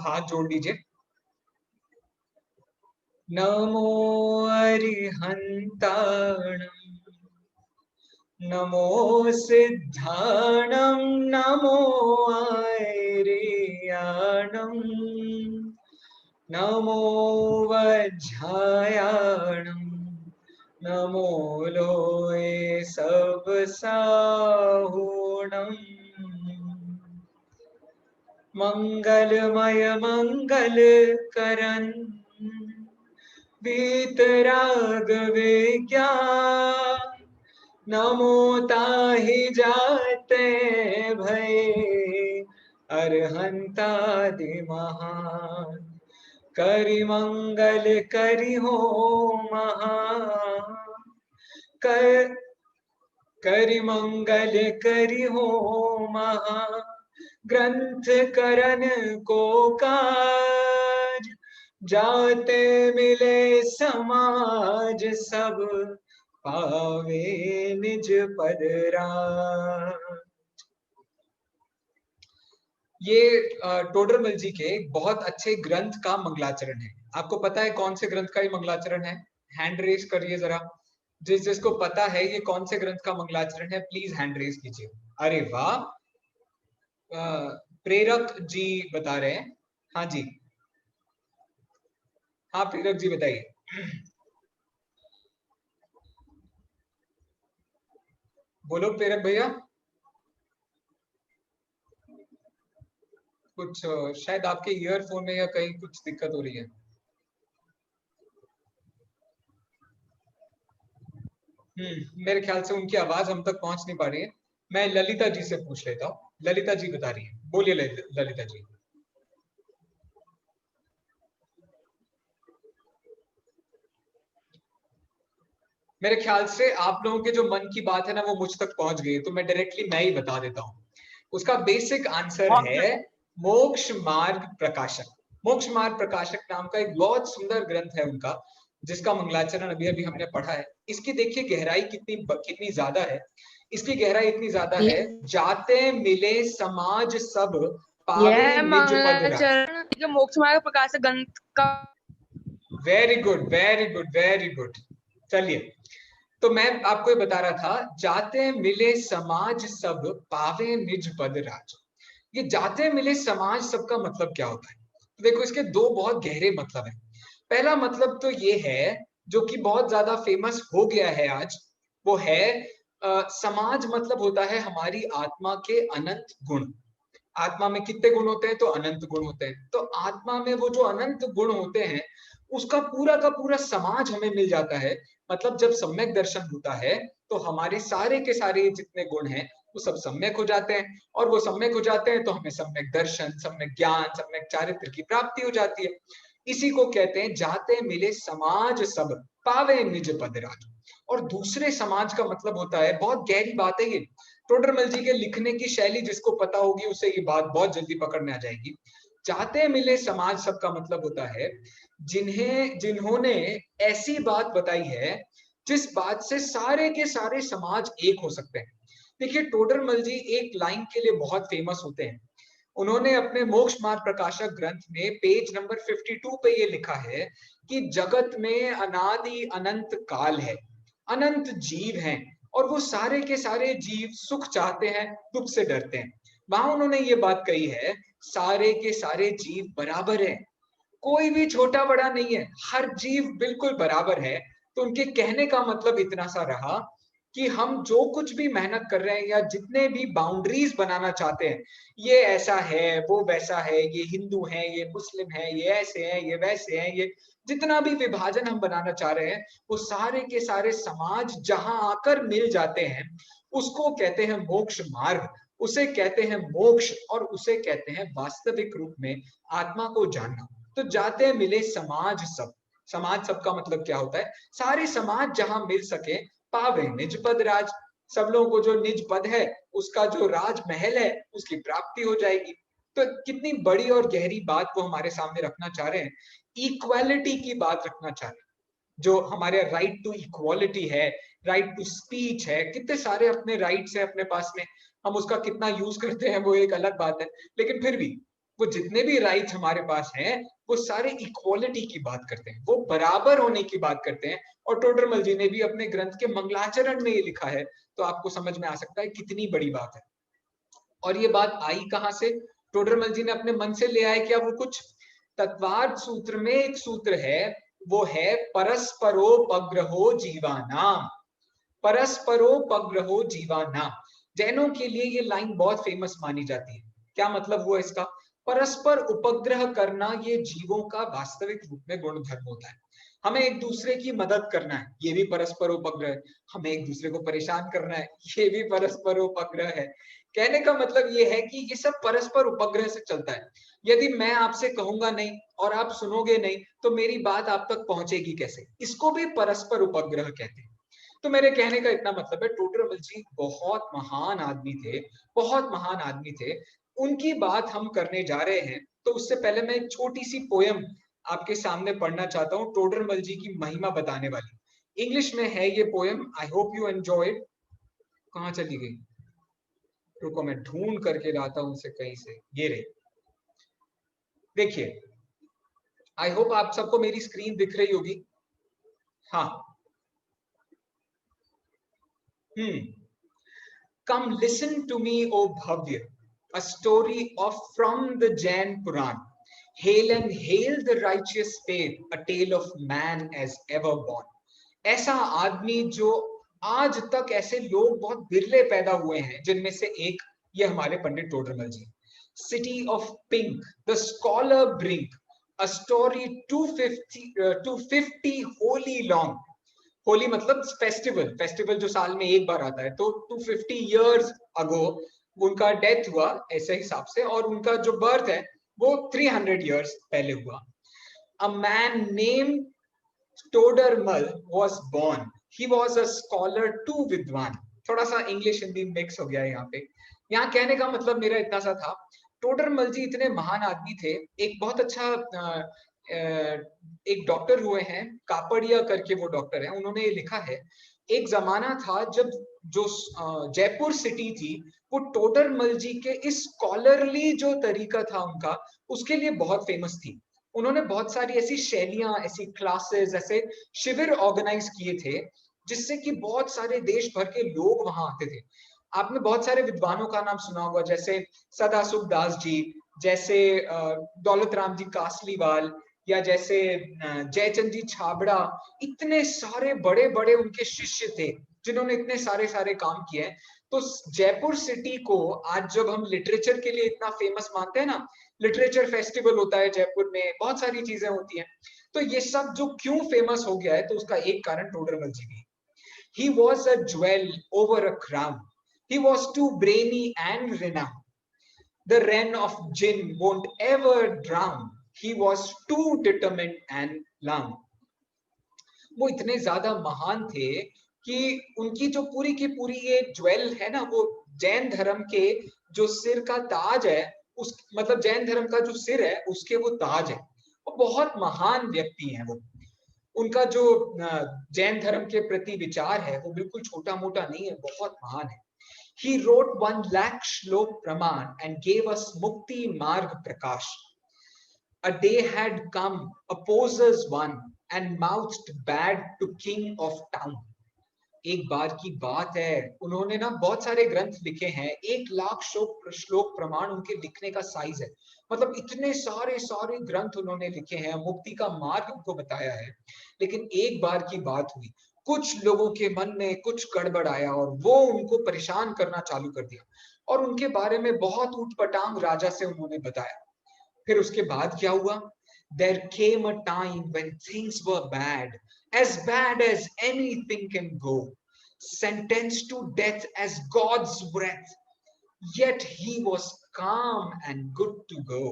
हाथ जोड़ लीजिए। नमो अरिहंताणं, नमो सिद्धाणं, नमो आयर्याणं, नमो वज्रायाणं, नमो लोये सब साहुणम्। मंगलमय मंगल करन वीतराग विज्ञान, नमो ताहि जाते भय अरहंतादि महान। करि मंगल करि हो महान, करि मंगल करि हो महान। ग्रंथ करन को काज, जाते मिले समाज सब, पावे निज पद राज। ये टोडरमल जी के बहुत अच्छे ग्रंथ का मंगलाचरण है। आपको पता है कौन से ग्रंथ का ये मंगलाचरण है? हैंड रेज करिए जरा, जिसको पता है ये कौन से ग्रंथ का मंगलाचरण है, प्लीज हैंड रेज कीजिए। अरे वाह, प्रेरक जी बता रहे हैं। हाँ जी, हाँ प्रेरक जी बताइए। बोलो प्रेरक भैया। कुछ शायद आपके ईयरफोन में या कहीं कुछ दिक्कत हो रही है। मेरे ख्याल से उनकी आवाज हम तक पहुंच नहीं पा रही है। मैं ललिता जी से पूछ लेता हूँ। ललिता जी बता रही है, बोलिए ललिता जी। मेरे ख्याल से आप लोगों के जो मन की बात है ना वो मुझ तक पहुंच गई है, तो मैं डायरेक्टली मैं ही बता देता हूँ। उसका बेसिक आंसर है मोक्ष मार्ग प्रकाशक। मोक्ष मार्ग प्रकाशक नाम का एक बहुत सुंदर ग्रंथ है उनका, जिसका मंगलाचरण अभी अभी हमने पढ़ा है। इसकी देखिए गहराई कितनी कितनी ज्यादा है। इसकी गहराई इतनी ज्यादा है, जाते मिले समाज सब, पावे निज पद राज। मोक्ष मार्ग प्रकाशक ग्रंथ का। Very good very good very good. चलिए, तो मैं आपको ये बता रहा था, जाते मिले समाज सब, पावे निज पद राज। ये जाते मिले समाज सब का मतलब क्या होता है? तो देखो, इसके दो बहुत गहरे मतलब हैं। पहला मतलब तो ये है, जो कि बहुत ज्यादा फेमस हो गया है आज, वो है समाज मतलब होता है हमारी आत्मा के अनंत गुण। आत्मा में कितने गुण होते हैं? तो अनंत गुण होते हैं। तो आत्मा में वो जो अनंत गुण होते हैं, उसका पूरा का पूरा समाज हमें मिल जाता है। मतलब जब सम्यक दर्शन होता है, तो हमारे सारे के सारे जितने गुण हैं वो सब सम्यक हो जाते हैं, और वो सम्यक हो जाते हैं तो हमें सम्यक दर्शन, सम्यक ज्ञान, सम्यक चारित्र की प्राप्ति हो जाती है। इसी को कहते हैं जाते मिले समाज सब, पावे निज पद राज। और दूसरे समाज का मतलब होता है, बहुत गहरी बात है ये, टोडरमल जी के लिखने की शैली जिसको पता होगी उसे ये बात बहुत जल्दी पकड़ में आ जाएगी। जाते मिले समाज सब का मतलब होता है, जिन्होंने ऐसी बात बताई है जिस बात से सारे के सारे समाज एक हो सकते हैं। देखिए, टोडरमल जी एक लाइन के लिए बहुत फेमस होते हैं। उन्होंने अपने मोक्ष मार्ग प्रकाशक ग्रंथ में पेज नंबर 52 पे ये लिखा है कि जगत में अनादि अनंत काल है, अनंत जीव हैं, और वो सारे के सारे जीव सुख चाहते हैं, दुख से डरते हैं। वहां उन्होंने ये बात कही है, सारे के सारे जीव बराबर है, कोई भी छोटा बड़ा नहीं है, हर जीव बिल्कुल बराबर है। तो उनके कहने का मतलब इतना सा रहा कि हम जो कुछ भी मेहनत कर रहे हैं या जितने भी बाउंड्रीज बनाना चाहते हैं, ये ऐसा है, वो वैसा है, ये हिंदू है, ये मुस्लिम है, ये ऐसे हैं, ये वैसे हैं, ये जितना भी विभाजन हम बनाना चाह रहे हैं, वो सारे के सारे समाज जहां आकर मिल जाते हैं, उसको कहते हैं मोक्ष मार्ग, उसे कहते हैं मोक्ष, और उसे कहते हैं वास्तविक रूप में आत्मा को जानना। तो जाते मिले समाज सब, समाज सब का मतलब क्या होता है? सारे समाज जहां मिल सके, पावे निज पद राज। सब लोगों को जो निज पद है, उसका जो राजमहल है, उसकी प्राप्ति हो जाएगी। तो कितनी बड़ी और गहरी बात वो हमारे सामने रखना चाह रहे हैं। इक्वालिटी की बात रखना चाह रहे हैं, जो हमारे राइट टू इक्वालिटी है, राइट टू स्पीच है, कितने सारे अपने राइट्स है अपने पास में। हम उसका कितना यूज करते हैं वो एक अलग बात है, लेकिन फिर भी वो जितने भी राइट्स हमारे पास हैं वो सारे इक्वालिटी की बात करते हैं, वो बराबर होने की बात करते हैं। और टोडरमल जी ने भी अपने ग्रंथ के मंगलाचरण में ये लिखा है, तो आपको समझ में आ सकता है कितनी बड़ी बात है। और ये बात आई कहां से? टोडरमल जी ने अपने मन से ले आए क्या वो कुछ? तत्वार्थ सूत्र में एक सूत्र है, वो है परस्परोपग्रहो जीवानाम। परस्परोपग्रहो जीवानाम। जैनों के लिए ये लाइन बहुत फेमस मानी जाती है। क्या मतलब हुआ इसका? परस्पर उपग्रह करना ये जीवों का वास्तविक रूप में गुणधर्म होता है। हमें एक दूसरे की मदद करना है, ये भी परस्पर उपग्रह है। हमें एक दूसरे को परेशान करना है, ये भी परस्पर उपग्रह है। कहने का मतलब ये है कि ये सब परस्पर उपग्रह से चलता है। यदि मैं आपसे कहूंगा नहीं और आप सुनोगे नहीं तो मेरी बात आप तक पहुंचेगी कैसे? इसको भी परस्पर उपग्रह कहते हैं। तो मेरे कहने का इतना मतलब है, टोडरमल जी बहुत महान आदमी थे, बहुत महान आदमी थे। उनकी बात हम करने जा रहे हैं, तो उससे पहले मैं एक छोटी सी पोयम आपके सामने पढ़ना चाहता हूँ, टोडरमल जी की महिमा बताने वाली। इंग्लिश में है ये poem. I hope you enjoy it. कहाँ चली गई? रुको, मैं ढूंढ करके लाता हूं उसे कहीं से। ये रही, देखिए। आई होप आप सबको मेरी स्क्रीन दिख रही होगी। हाँ। Come listen to me, O Bhavya, a story of from the Jain Puran. Hail and hail the righteous spade, a tale of man as ever born. ऐसा आदमी जो आज तक, ऐसे लोग बहुत बिरले पैदा हुए हैं, जिनमें से एक ये हमारे पंडित टोडरमल जी। City of Pink, the scholar bring a story 250 holy long. Holi मतलब फेस्टिवल, फेस्टिवल जो साल में एक बार आता है। तो 250 इयर्स अगो उनका डेथ हुआ ऐसे हिसाब से, और उनका जो बर्थ है वो 300 इयर्स पहले हुआ। A man name Todarmal was born, he was a scholar to विद्वान। थोड़ा सा इंग्लिश हिंदी मिक्स हो गया है यहाँ पे। यहाँ कहने का मतलब मेरा इतना सा था, टोडरमल जी इतने महान आदमी थे। एक बहुत अच्छा एक डॉक्टर हुए हैं, कापड़िया करके वो डॉक्टर है, उन्होंने ये लिखा है, एक जमाना था जब जो जयपुर सिटी थी वो टोडरमल जी के इस स्कॉलरली जो तरीका था उनका, उसके लिए बहुत फेमस थी। उन्होंने बहुत सारी ऐसी शैलियां, ऐसी क्लासेस, ऐसे शिविर ऑर्गेनाइज किए थे, जिससे कि बहुत सारे देश भर के लोग वहां आते थे। आपने बहुत सारे विद्वानों का नाम सुना होगा, जैसे सदाशिव दास जी, जैसे दौलत राम जी कासलीवाल, या जैसे जयचंद जी छाबड़ा। इतने सारे बड़े बड़े उनके शिष्य थे जिन्होंने इतने सारे सारे काम किए हैं। तो जयपुर सिटी को आज जब हम लिटरेचर के लिए इतना फेमस मानते हैं ना, लिटरेचर फेस्टिवल होता है जयपुर में, बहुत सारी चीजें होती हैं, तो ये सब जो क्यों फेमस हो गया है, तो उसका एक कारण टोडरमल जी भी। He was a jewel over a crown. He was too brainy and renowned. The wren of gin won't ever drown. He was too determined and long. वो इतने ज्यादा महान थे कि उनकी जो पूरी की पूरी ये ज्वेल है ना, वो जैन धर्म के जो सिर का ताज है, उस मतलब जैन धर्म का जो सिर है उसके वो ताज है। वो बहुत महान व्यक्ति हैं वो। उनका जो जैन धर्म के प्रति विचार है वो बिल्कुल छोटा मोटा नहीं है, बहुत महान है। He wrote 1 lakh श्लोक प्रमाण and gave us mukti marg prakash. A day had come, opposers won, and mouthed bad to king of town. एक बार की बात है, उन्होंने ना बहुत सारे ग्रंथ लिखे हैं, 1 लाख श्लोक प्रमाण उनके लिखने का साइज है। मतलब इतने सारे सारे ग्रंथ उन्होंने लिखे हैं, मुक्ति का मार्ग उनको बताया है। लेकिन एक बार की बात हुई, कुछ लोगों के मन में कुछ गड़बड़ आया और वो उनको परेशान करना चालू कर दिया, और उनके बारे में बहुत ऊटपटांग राजा से उन्होंने बताया। फिर उसके बाद क्या हुआ? There came a time when things were bad as anything can go, sentenced to death as God's breath, yet he was calm and good to go.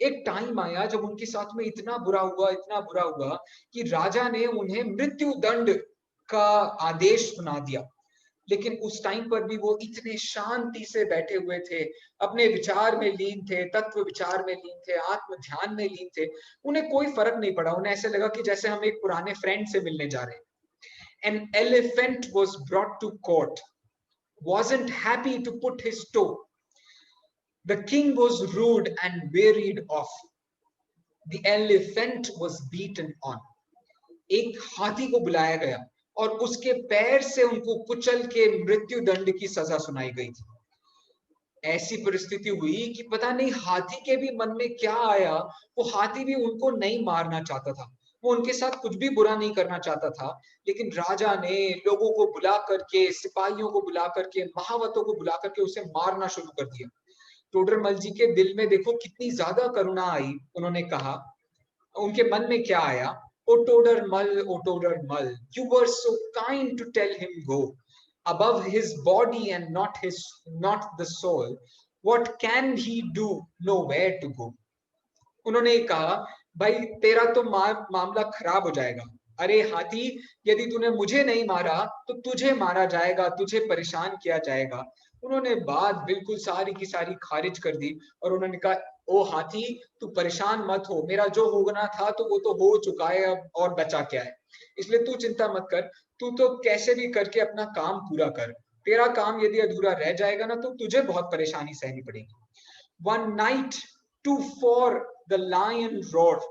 एक टाइम आया जब उनके साथ में इतना बुरा हुआ, इतना बुरा हुआ कि राजा ने उन्हें मृत्यु दंड का आदेश सुना दिया। लेकिन उस टाइम पर भी वो इतने शांति से बैठे हुए थे, अपने विचार में लीन थे, तत्व विचार में लीन थे, आत्म ध्यान में लीन थे। उन्हें कोई फर्क नहीं पड़ा, उन्हें ऐसे लगा कि जैसे हम एक पुराने फ्रेंड से मिलने जा रहे हैं। An elephant was brought to court, wasn't happy to put his toe. The king was rude and wearied of. The elephant was beaten on. एक हाथी को बुलाया गया और उसके पैर से उनको कुचल के मृत्यु दंड की सजा सुनाई गई थी। ऐसी परिस्थिति हुई कि पता नहीं हाथी के भी मन में क्या आया, वो हाथी भी उनको नहीं मारना चाहता था, वो उनके साथ कुछ भी बुरा नहीं करना चाहता था, लेकिन राजा ने लोगों को बुला करके, सिपाहियों को बुला करके, महावतों को बुला करके उसे मारना शुरू कर दिया। टोडरमल जी के दिल में देखो कितनी ज्यादा करुणा आई। उन्होंने कहा, उनके मन में क्या आया, ओ Todarmal, you were so kind to tell him go. Above his body and not the soul, what can he do? Nowhere to go. उन्होंने कहा, भाई तेरा तो मामला खराब हो जाएगा। अरे हाथी, यदि तूने मुझे नहीं मारा तो तुझे मारा जाएगा, तुझे परेशान किया जाएगा। उन्होंने बात बिल्कुल सारी की सारी खारिज कर दी और उन्होंने कहा, ओ हाथी, तू परेशान मत हो, मेरा जो होना था तो वो तो हो चुका है, अब और बचा क्या है, इसलिए तू चिंता मत कर, तू तो कैसे भी करके अपना काम पूरा कर। तेरा काम यदि अधूरा रह जाएगा ना तो तुझे बहुत परेशानी सहनी पड़ेगी। One night 24 the lion roared.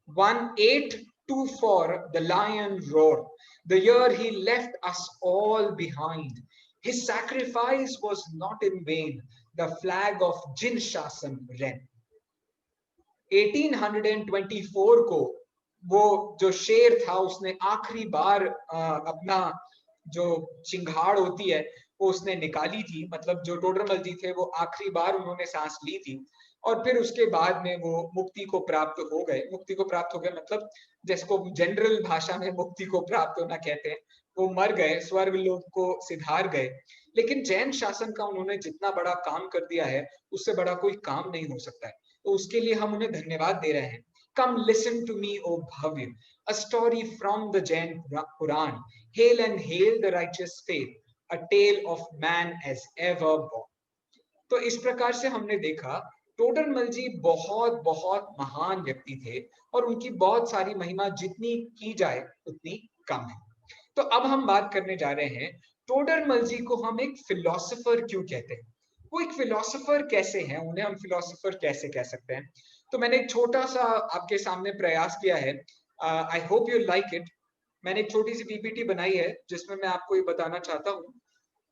1824 the lion roared. The year he left us all behind. His sacrifice was not in vain. The flag of Jinshasam ran. 1824 को वो जो शेर था उसने आखिरी बार अपना जो चिंगाड़ होती है वो उसने निकाली थी। मतलब जो टोडरमल जी थे वो आखिरी बार उन्होंने सांस ली थी और फिर उसके बाद में वो मुक्ति को प्राप्त हो गए। मुक्ति को प्राप्त हो गए मतलब जिसको जनरल भाषा में मुक्ति को प्राप्त होना कहते हैं, वो मर गए, स्वर्ग लोक को सिधार गए। लेकिन जैन शासन का उन्होंने जितना बड़ा काम कर दिया है उससे बड़ा कोई काम नहीं हो सकता है, तो उसके लिए हम उन्हें धन्यवाद दे रहे हैं। Come listen to me, O Bhavya, a story from the Jain Puran. Hail and hail the righteous faith, a tale of man as ever born. तो इस प्रकार से हमने देखा टोडरमल जी बहुत बहुत महान व्यक्ति थे और उनकी बहुत सारी महिमा जितनी की जाए उतनी कम है। तो अब हम बात करने जा रहे हैं टोडरमल जी को हम एक फिलोसोफर क्यों कहते हैं, वो एक फिलोसोफर कैसे हैं, उन्हें हम फिलोसोफर कैसे कह सकते हैं। तो मैंने एक छोटा सा आपके सामने प्रयास किया है, I hope you like it. मैंने एक छोटी सी पीपीटी बनाई है जिसमें मैं आपको ये बताना चाहता हूँ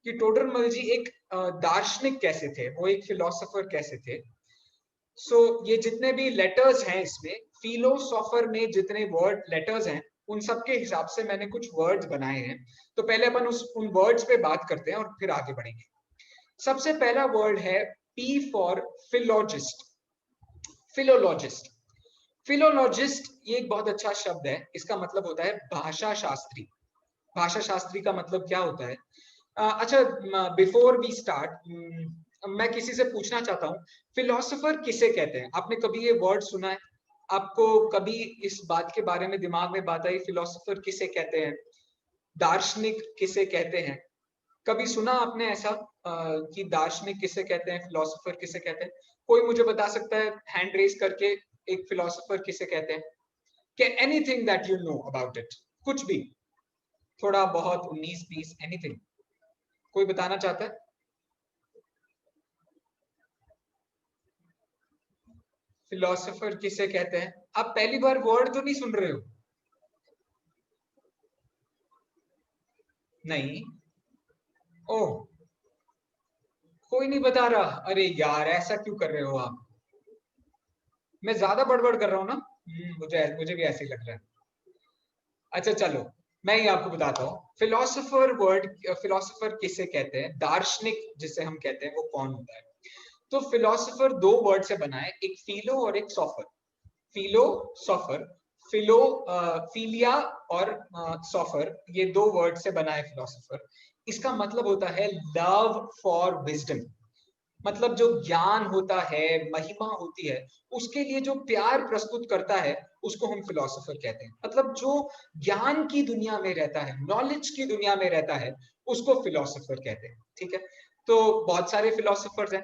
कि टोडरमल जी एक दार्शनिक कैसे थे, वो एक फिलोसोफर कैसे थे। सो ये जितने भी लेटर्स हैं इसमें, फिलोसोफर में जितने वर्ड लेटर्स हैं उन सब के हिसाब से मैंने कुछ वर्ड्स बनाए हैं। तो पहले अपन उन वर्ड्स पे बात करते हैं और फिर आगे बढ़ेंगे। सबसे पहला वर्ड है पी फॉर फिलोजिस्ट। फिलोलॉजिस्ट, फिलोलॉजिस्ट ये एक बहुत अच्छा शब्द है। इसका मतलब होता है भाषा शास्त्री। भाषा शास्त्री का मतलब क्या होता है? अच्छा, बिफोर वी स्टार्ट मैं किसी से पूछना चाहता हूँ, फिलोसोफर किसे कहते हैं? आपने कभी ये वर्ड सुना है? आपको कभी इस बात के बारे में दिमाग में बात आई फिलोसोफर किसे कहते हैं, दार्शनिक किसे कहते हैं? कभी सुना आपने ऐसा कि दार्शनिक किसे कहते हैं, फिलोसोफर किसे कहते हैं? कोई मुझे बता सकता है हैंड रेज करके एक फिलोसोफर किसे कहते हैं? क्या anything that you know about it, कुछ भी, थोड़ा बहुत, 19-20, एनीथिंग, कोई बताना चाहता है? फिलोसोफर किसे कहते हैं? आप पहली बार वर्ड तो नहीं सुन रहे हो? नहीं, ओह, कोई नहीं बता रहा। अरे यार ऐसा क्यों कर रहे हो आप? मैं ज्यादा बड़बड़ कर रहा हूँ ना? मुझे भी ऐसे ही लग रहा है। अच्छा चलो, मैं ही आपको बताता हूँ फिलोसोफर वर्ड, फिलोसोफर किसे कहते हैं, दार्शनिक जिसे हम कहते हैं वो कौन होता है। तो फिलोसोफर दो वर्ड से बना है, एक फिलो और एक सॉफर। फिलोसोफर, फिलो फिलिया और सॉफर, ये दो वर्ड से बना है फिलोसोफर। इसका मतलब होता है लव फॉर विजडम। मतलब जो ज्ञान होता है, महिमा होती है, उसके लिए जो प्यार प्रस्तुत करता है उसको हम फिलोसोफर कहते हैं। मतलब जो ज्ञान की दुनिया में रहता है, नॉलेज की दुनिया में रहता है, उसको फिलोसोफर कहते हैं। ठीक है, तो बहुत सारे फिलोसोफर्स हैं।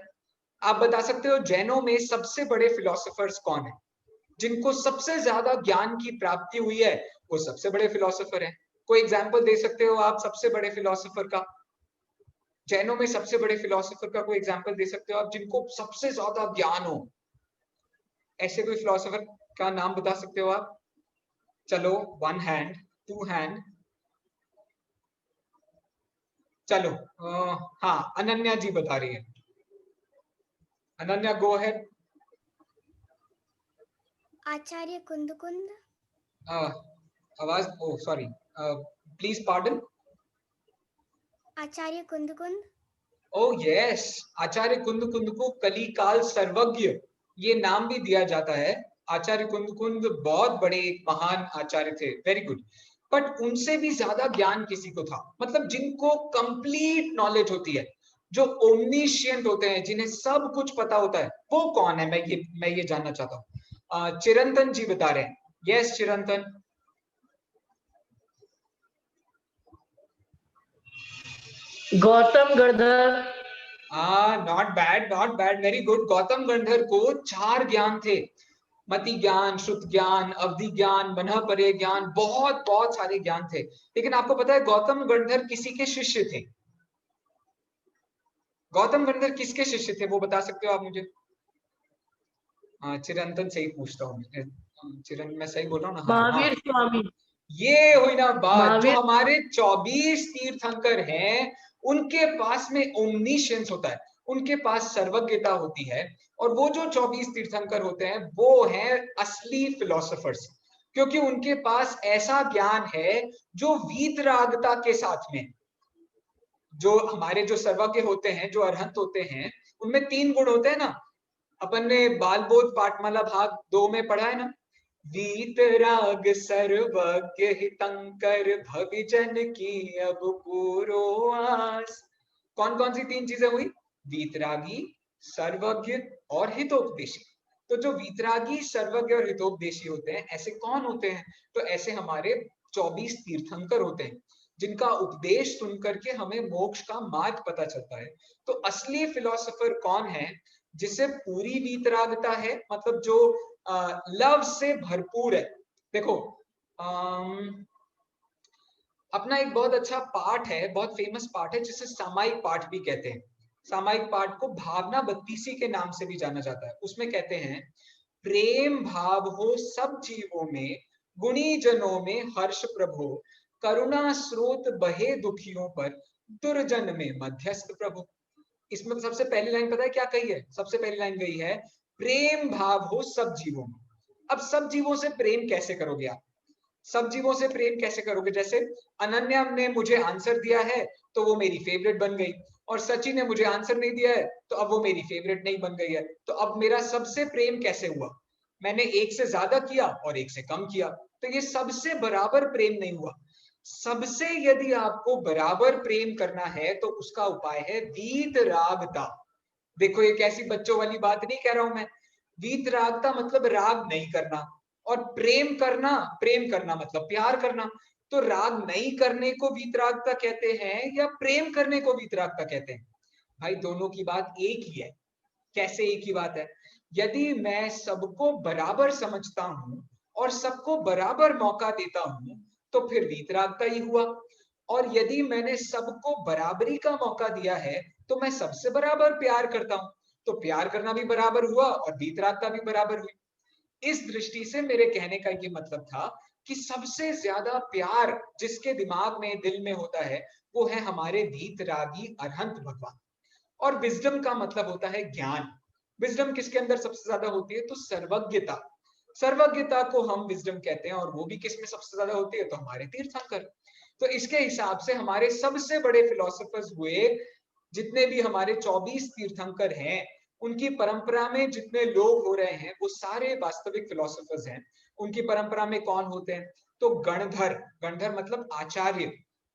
आप बता सकते हो जैनों में सबसे बड़े फिलोसोफर्स कौन है? जिनको सबसे ज्यादा ज्ञान की प्राप्ति हुई है वो सबसे बड़े फिलोसोफर हैं। कोई एग्जाम्पल दे सकते हो आप सबसे बड़े फिलोसोफर का? जैनों में सबसे बड़े फिलोसोफर का कोई एग्जांपल दे सकते हो आप, जिनको सबसे ज्यादा ज्ञान हो? ऐसे कोई फिलोसोफर का नाम बता सकते हो आप? चलो, 1 हैंड, 2 हैंड, चलो। हाँ, अनन्या जी बता रही है। Ananya, go ahead. आचार्य कुंदकुंद। आवाज, oh sorry, please pardon. Acharya Kundkund. Oh yes, Acharya Kund को कलिकाल सर्वज्ञ ये नाम भी दिया जाता है। आचार्य कुंद बहुत बड़े एक महान आचार्य थे, वेरी गुड। बट उनसे भी ज्यादा ज्ञान किसी को था, मतलब जिनको कंप्लीट नॉलेज होती है, जो ओमनिशियंट होते हैं, जिन्हें सब कुछ पता होता है, वो कौन है? मैं ये जानना चाहता हूँ। चिरंतन जी बता रहे हैं। Yes Chirantan. Gautam Ganadhar. Not bad, not bad, very good. Gautam Gandhar को 4 ज्ञान थे। मति ज्ञान, श्रुत ज्ञान, अवधि ज्ञान, मनः परे ज्ञान, बहुत बहुत सारे ज्ञान थे। लेकिन आपको पता है गौतम गंधर किसी के शिष्य थे? गौतम गंधर किसके शिष्य थे, वो बता सकते हो आप मुझे? चिरंतन से ही पूछता हूँ। चिरंतन, मैं सही बोल रहा हूँ ना? महावीर स्वामी। ये हुई ना बात, जो महावीर। हमारे 24 तीर्थंकर हैं, उनके पास में ओमनिशियंस होता है, उनके पास सर्वज्ञता होती है। और वो जो 24 तीर्थंकर होते हैं, वो हैं असली फिलोसोफर्स, क्योंकि उनके पास ऐसा ज्ञान है जो वीतरागता के साथ में। जो हमारे जो सर्वज्ञ होते हैं, जो अरहंत होते हैं, उनमें 3 गुण होते हैं ना। अपन ने बालबोध पाठमाला भाग 2 में पढ़ा है ना, वीतराग सर्वज्ञ हितंकर भविजन की अब पूरो आस। कौन कौन सी 3 चीजें हुई? वीतरागी, सर्वज्ञ और हितोपदेशी। तो जो वीतरागी, सर्वज्ञ और हितोपदेशी होते हैं, ऐसे कौन होते हैं? तो ऐसे हमारे 24 तीर्थंकर होते हैं, जिनका उपदेश सुनकर के हमें मोक्ष का मार्ग पता चलता है। तो असली फिलोसोफर कौन है? जिसे पूरी वीतरागता है, मतलब जो लव से भरपूर है। देखो, अपना एक बहुत अच्छा पाठ है, बहुत फेमस पाठ है, जिसे सामायिक पाठ भी कहते हैं। सामायिक पाठ को भावना बत्तीसी के नाम से भी जाना जाता है। उसमें कहते हैं, प्रेम भाव हो सब जीवों में, गुणी जनों में हर्ष प्रभु, करुणा स्रोत बहे दुखियों पर, दुर्जन में मध्यस्थ प्रभु। इसमें सबसे पहली लाइन पता है क्या कही है? सबसे पहली लाइन गई है, प्रेम भाव हो सब जीवों में। अब सब जीवों से प्रेम कैसे करोगे आप? सब जीवों से प्रेम कैसे करोगे? जैसे अनन्या ने मुझे आंसर दिया है, तो वो मेरी फेवरेट बन गई, और सचिन ने मुझे आंसर नहीं दिया है, तो अब वो मेरी फेवरेट नहीं बन गई है। तो अब मेरा सबसे प्रेम कैसे हुआ? मैंने एक से ज्यादा किया और एक से कम किया, तो ये सबसे बराबर प्रेम नहीं हुआ। सबसे यदि आपको बराबर प्रेम करना है, तो उसका उपाय है वीतरागता। देखो, ये कैसी बच्चों वाली बात नहीं कह रहा हूं मैं। वीतरागता मतलब राग नहीं करना, और प्रेम करना मतलब प्यार करना। तो राग नहीं करने को वीतरागता कहते हैं, या प्रेम करने को वीतरागता कहते हैं? भाई, दोनों की बात एक ही है। कैसे एक ही बात है? यदि मैं सबको बराबर समझता हूं और सबको बराबर मौका देता हूं, तो फिर वीतरागता ही हुआ। और यदि मैंने सबको बराबरी का मौका दिया है, तो मैं सबसे बराबर प्यार करता हूं, तो प्यार करना भी बराबर हुआ और वीतरागता भी बराबर हुई। इस दृष्टि से मेरे कहने का ये मतलब था कि सबसे ज्यादा प्यार जिसके दिमाग में, दिल में होता है, वो है हमारे वीतरागी अरहंत भगवान। और विजडम का मतलब होता है ज्ञान। विजडम किसके अंदर सबसे ज्यादा होती है? तो सर्वज्ञता। सर्वज्ञता को हम विजडम कहते हैं, और वो भी किसमें सबसे ज्यादा होती है? तो हमारे तीर्थंकर। तो इसके हिसाब से हमारे सबसे बड़े फिलोसोफर्स हुए, जितने भी हमारे 24 तीर्थंकर हैं, उनकी परंपरा में जितने लोग हो रहे हैं, वो सारे वास्तविक फिलोसोफर्स हैं। उनकी परंपरा में कौन होते हैं? तो गणधर, गणधर मतलब आचार्य,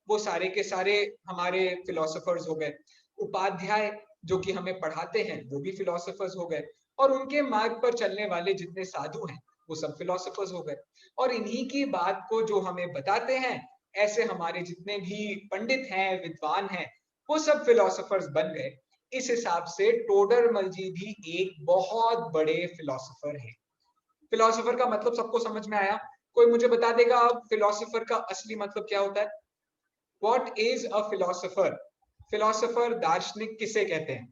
वो सारे के सारे हमारे फिलोसोफर्स हो गए। उपाध्याय, जो कि हमें पढ़ाते हैं, वो भी फिलोसोफर्स हो गए। और उनके मार्ग पर चलने वाले जितने साधु हैं, वो सब फिलोसोफर्स हो गए। और इन्हीं की बात को जो हमें बताते हैं, ऐसे हमारे जितने भी पंडित हैं, विद्वान हैं, वो सब फिलोसोफर्स बन गए। इस हिसाब से टोडरमल जी भी एक बहुत बड़े फिलोसोफर हैं। फिलोसोफर का मतलब सबको समझ में आया? कोई मुझे बता देगा अब फिलोसोफर का असली मतलब क्या होता है? What is a philosopher? Philosopher, दार्शनिक किसे कहते हैं?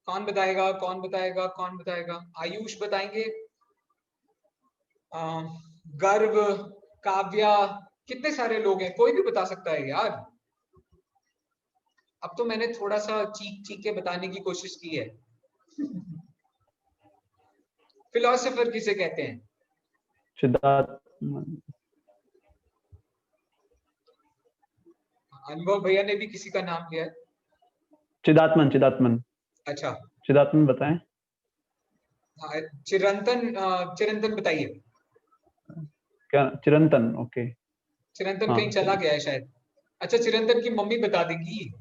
कौन बताएगा, कौन बताएगा, कौन बताएगा? आयुष बताएंगे? गर्व, काव्या, कितने सारे लोग हैं, कोई भी बता सकता है यार। अब तो मैंने थोड़ा सा चीख चीख के बताने की कोशिश की है। फिलोसोफर किसे कहते हैं? सिद्धार्थ। अनुभव भैया ने भी किसी का नाम लिया है। चिदात्मन। चिदात्मन। अच्छा, चिदात्मन बताएं। हाँ, चिरंतन। चिरंतन बताइए। क्या? चिरंतन। ओके। चिरंतन हाँ कहीं चला गया है शायद। अच्छा, चिरंतन की मम्मी बता देगी।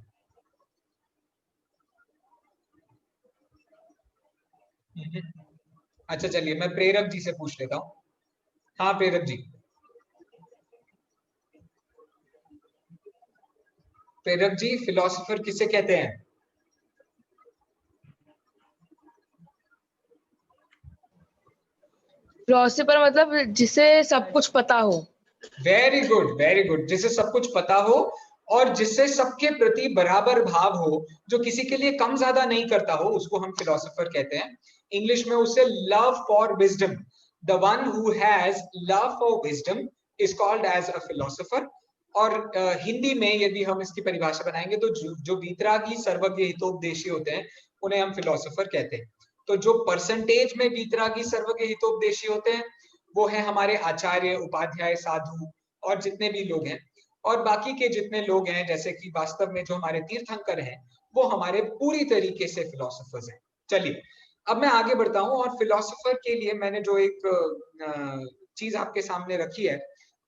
अच्छा चलिए, मैं प्रेरक जी से पूछ लेता हूँ। हाँ प्रेरक जी। प्रेरक जी, फिलोसोफर किसे कहते हैं? फिलोसोफर मतलब जिसे सब कुछ पता हो। Very good, very good. जिसे सब कुछ पता हो और जिससे सबके प्रति बराबर भाव हो, जो किसी के लिए कम ज्यादा नहीं करता हो, उसको हम फिलोसोफर कहते हैं। इंग्लिश में उसे love for wisdom, the one who has love for wisdom is called as a philosopher. और हिंदी में यदि हम इसकी परिभाषा बनाएंगे तो जो वीतरागी सर्वज्ञ हितोपदेशी होते हैं, उन्हें हम फिलोसोफर कहते हैं। तो जो परसेंटेज में वीतरागी सर्वज्ञ हितोपदेशी होते हैं, वो है हमारे आचार्य, उपाध्याय, साधु और जितने भी लोग हैं। और बाकी के जितने लोग हैं, जैसे कि वास्तव में जो हमारे तीर्थंकर हैं, वो हमारे पूरी तरीके से फिलोसोफर्स हैं। चलिए, अब मैं आगे बढ़ता हूँ और फिलोसोफर के लिए मैंने जो एक चीज आपके सामने रखी है,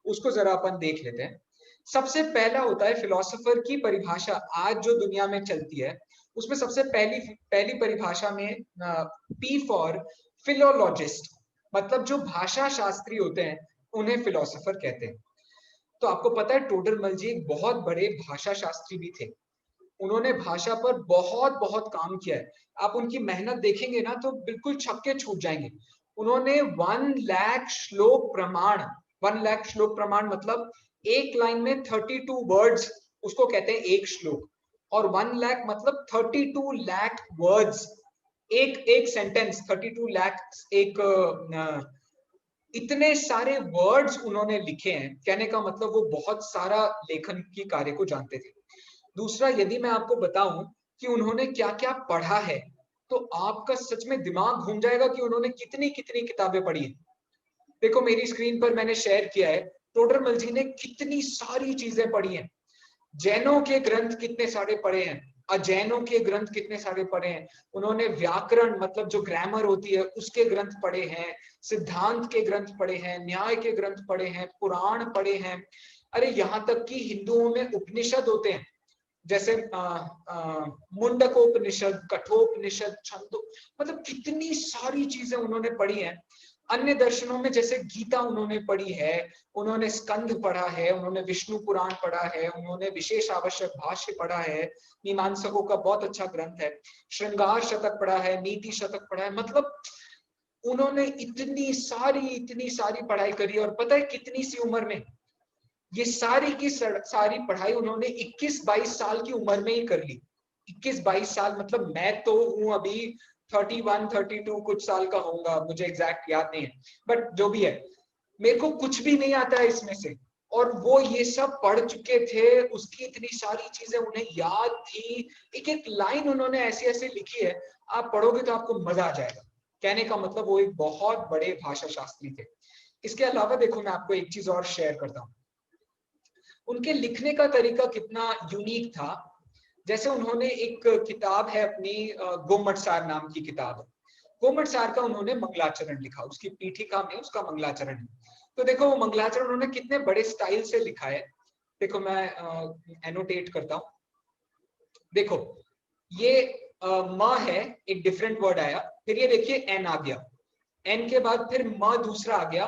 उसको जरा अपन देख लेते हैं। सबसे पहला होता है फिलोसोफर की परिभाषा। आज जो दुनिया में चलती है, उसमें सबसे पहली पहली परिभाषा में पी फॉर फिलोलॉजिस्ट, मतलब जो भाषा शास्त्री होते हैं, उन्हें फिलोसोफर कहते हैं। तो आपको पता है टोडरमल जी एक बहुत बड़े भाषा शास्त्री भी थे। उन्होंने भाषा पर बहुत बहुत काम किया है। आप उनकी मेहनत देखेंगे ना तो बिल्कुल छक्के छूट जाएंगे। उन्होंने 1 लाख श्लोक प्रमाण, 1 लाख श्लोक प्रमाण मतलब एक लाइन में 32 वर्ड्स, उसको कहते हैं एक श्लोक। और 1 लाख मतलब 32 लाख वर्ड्स, एक एक सेंटेंस, 32 लाख एक इतने सारे वर्ड्स उन्होंने लिखे हैं। कहने का मतलब वो बहुत सारा लेखन की कार्य को जानते थे। दूसरा, यदि मैं आपको बताऊं कि उन्होंने क्या क्या पढ़ा है, तो आपका सच में दिमाग घूम जाएगा कि उन्होंने कितनी कितनी किताबें पढ़ी है। देखो मेरी स्क्रीन पर मैंने शेयर किया है, टोडरमल जी ने कितनी सारी चीजें पढ़ी हैं। जैनों के ग्रंथ कितने सारे पढ़े हैं, अजैनों के ग्रंथ कितने सारे पढ़े हैं। उन्होंने व्याकरण मतलब जो ग्रामर होती है उसके ग्रंथ पढ़े हैं, सिद्धांत के ग्रंथ पढ़े हैं, न्याय के ग्रंथ पढ़े हैं, पुराण पढ़े हैं। अरे यहाँ तक कि हिंदुओं में उपनिषद होते हैं, जैसे मुंडकोपनिषद, कठोपनिषद, छंदो, मतलब कितनी सारी चीजें उन्होंने पढ़ी हैं। अन्य दर्शनों में जैसे गीता उन्होंने पढ़ी है, उन्होंने स्कंद पढ़ा है, उन्होंने विष्णु पुराण पढ़ा है, उन्होंने विशेष आवश्यक भाष्य पढ़ा है, मीमांसकों का बहुत अच्छा ग्रंथ है, श्रृंगार शतक पढ़ा है, नीति शतक पढ़ा है। मतलब उन्होंने इतनी सारी पढ़ाई करी। और पता है कितनी सी उम्र में ये सारी की सारी पढ़ाई उन्होंने 21-22 साल की उम्र में ही कर ली। 21-22 साल मतलब मैं तो हूं अभी 31-32 कुछ साल का होऊंगा, मुझे एग्जैक्ट याद नहीं है, बट जो भी है, मेरे को कुछ भी नहीं आता है इसमें से। और वो ये सब पढ़ चुके थे, उसकी इतनी सारी चीजें उन्हें याद थी। एक एक लाइन उन्होंने ऐसी ऐसी लिखी है, आप पढ़ोगे तो आपको मजा आ जाएगा। कहने का मतलब वो एक बहुत बड़े भाषा शास्त्री थे। इसके अलावा देखो मैं आपको एक चीज और शेयर करता हूँ, उनके लिखने का तरीका कितना यूनिक था। जैसे उन्होंने एक किताब है अपनी, गोमटसार नाम की किताब है। गोमटसार का उन्होंने मंगलाचरण लिखा, उसकी पीठिका में उसका मंगलाचरण है। तो देखो वो मंगलाचरण उन्होंने कितने बड़े स्टाइल से लिखा है। देखो मैं एनोटेट करता हूँ। देखो ये म है, एक डिफरेंट वर्ड आया, फिर ये देखिए एन आ गया, एन के बाद फिर म दूसरा आ गया,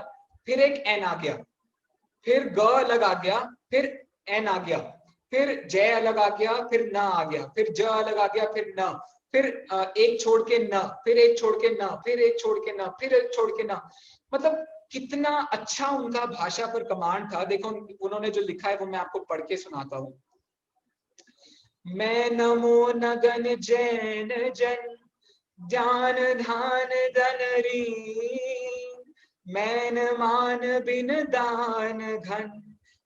फिर एक एन आ गया, फिर ग अलग आ गया, फिर एन आ गया, फिर जय अलग आ गया, फिर न आ गया, फिर ज अलग आ गया, फिर न, फिर एक छोड़ के न, फिर एक छोड़ के न, फिर एक छोड़ के न, फिर एक छोड़ के न। मतलब कितना अच्छा उनका भाषा पर कमांड था। देखो उन्होंने जो लिखा है वो मैं आपको पढ़ के सुनाता हूँ। मैं नमो नगन जैन जन ज्ञान धान धनरी, मैन मान बिन दान घन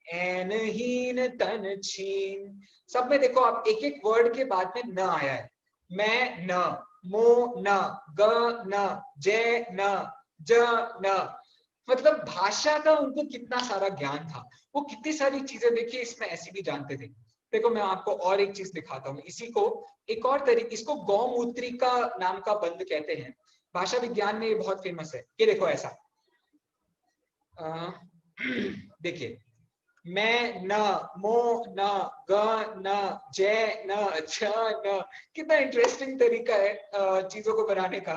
ऐन हीन तन छीन। सब में देखो आप एक एक वर्ड के बाद में न आया है। मैं न, मो न, ग न, जय न, ज न, मतलब भाषा का उनको कितना सारा ज्ञान था। वो कितनी सारी चीजें देखिए इसमें ऐसी भी जानते थे। देखो मैं आपको और एक चीज दिखाता हूँ। इसी को एक और तरीके, इसको गौमूत्रिका नाम का बंद कहते हैं। भाषा विज्ञान में ये बहुत फेमस है। ये देखो ऐसा देखिए, मैं न, मो न, ग न, जय न, छ न। कितना इंटरेस्टिंग तरीका है चीजों को बनाने का।